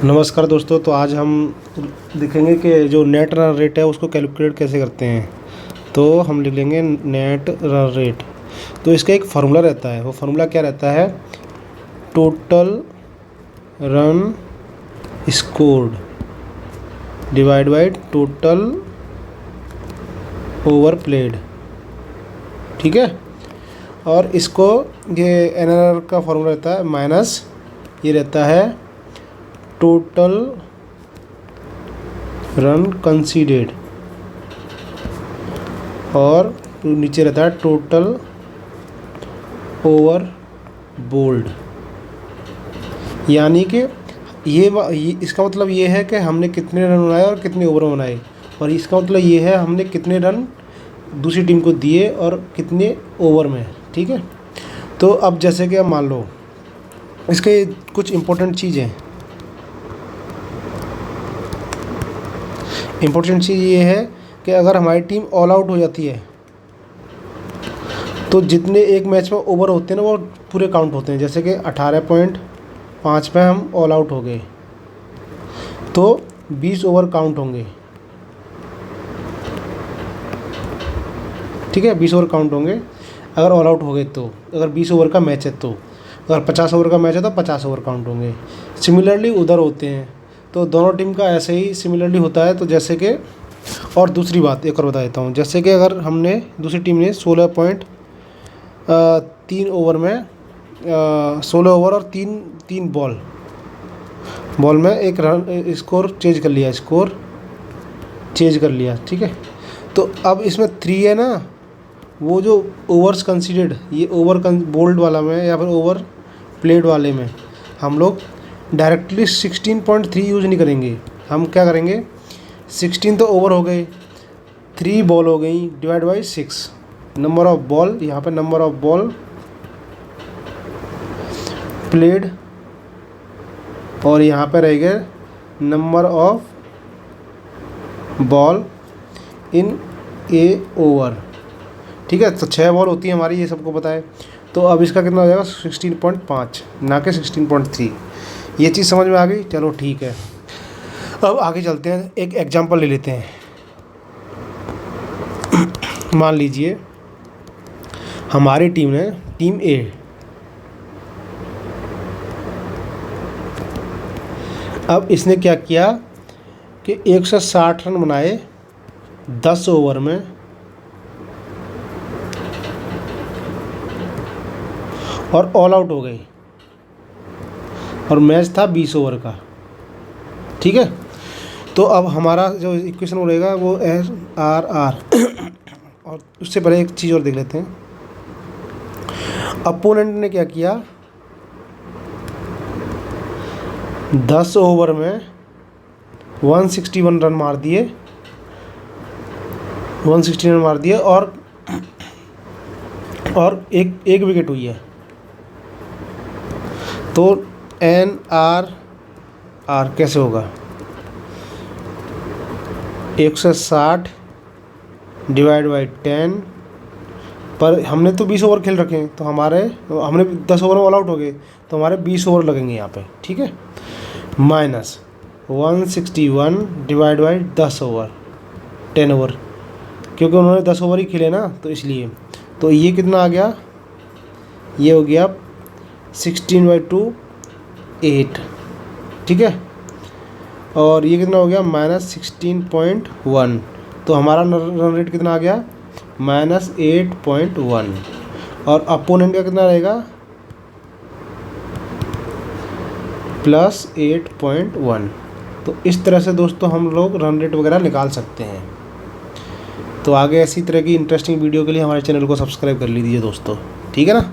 नमस्कार दोस्तों। तो आज हम देखेंगे कि जो नेट रन रेट है उसको कैलकुलेट कैसे करते हैं। तो हम लिख लेंगे नेट रन रेट। तो इसका एक फार्मूला रहता है। वो फार्मूला क्या रहता है? Total run scored divide by total over played. ठीक है। और इसको ये एनआरआर का फार्मूला रहता है माइनस ये रहता है टोटल रन कंसीडर्ड, और नीचे रहता है टोटल ओवर बोल्ड। यानी कि ये इसका मतलब ये है कि हमने कितने रन बनाए और कितने ओवर बनाए, और इसका मतलब ये है हमने कितने रन दूसरी टीम को दिए और कितने ओवर में। ठीक है। तो अब जैसे कि अब मान लो इसके कुछ इम्पोर्टेंट चीज़ें। इम्पोर्टेंट चीज़ ये है कि अगर हमारी टीम ऑल आउट हो जाती है तो जितने एक मैच में ओवर होते हैं ना वो पूरे काउंट होते हैं। जैसे कि 18.5 पे हम ऑल आउट हो गए तो 20 ओवर काउंट होंगे। ठीक है, 20 ओवर काउंट होंगे अगर ऑल आउट हो गए तो। अगर 20 ओवर का मैच है तो, अगर 50 ओवर का मैच है तो 50 ओवर काउंट होंगे। सिमिलरली उधर होते हैं। तो दोनों टीम का ऐसे ही सिमिलरली होता है। तो जैसे कि और दूसरी बात एक और बता देता हूँ। जैसे कि अगर हमने दूसरी टीम ने 16.3 ओवर में 16 ओवर और तीन बॉल में एक रन स्कोर चेंज कर लिया। ठीक है। तो अब इसमें 3 है ना, वो जो ओवर्स कंसीडर्ड, ये ओवर बोल्ड वाला में या फिर ओवर प्लेड वाले में हम लोग डायरेक्टली 16.3 यूज़ नहीं करेंगे। हम क्या करेंगे, 16 तो ओवर हो गए, 3 बॉल हो गई divide by 6 number of ball. यहाँ पे नंबर ऑफ बॉल प्लेड, और यहाँ पे रहेगा number of ball in A over. ठीक है। तो 6 बॉल होती है हमारी, ये सबको पता है। तो अब इसका कितना हो जाएगा 16.5 ना कि 16.3। ये चीज़ समझ में आ गई? चलो ठीक है। अब आगे चलते हैं, एक एग्जांपल ले लेते हैं। मान लीजिए हमारी टीम ने, टीम ए, अब इसने क्या किया कि 160 रन बनाए 10 ओवर में, और ऑल आउट हो गई, और मैच था 20 ओवर का। ठीक है। तो अब हमारा जो इक्वेशन रहेगा वो RR और उससे पहले एक चीज़ और देख लेते हैं। अपोनेंट ने क्या किया, 10 ओवर में 161 रन मार दिए, 160 रन मार दिए, और एक विकेट हुई है। तो NRR कैसे होगा, 160 डिवाइड बाई 10 पर हमने तो 20 ओवर खेल रखे हैं, तो हमने 10 ओवर में ऑल आउट हो गए, तो हमारे 20 ओवर लगेंगे यहाँ पे। ठीक है। Minus 161 divide by 10 over 10 over, क्योंकि उन्होंने 10 ओवर ही खेले ना, तो इसलिए। तो ये कितना आ गया, ये हो गया 16/2 8। ठीक है। और ये कितना हो गया -16.1। तो हमारा रन रेट कितना आ गया -8.1, और अपोनेंट का कितना रहेगा +8.1। तो इस तरह से दोस्तों हम लोग रन रेट वगैरह निकाल सकते हैं। तो आगे ऐसी तरह की इंटरेस्टिंग वीडियो के लिए हमारे चैनल को सब्सक्राइब कर लीजिए दोस्तों। ठीक है ना।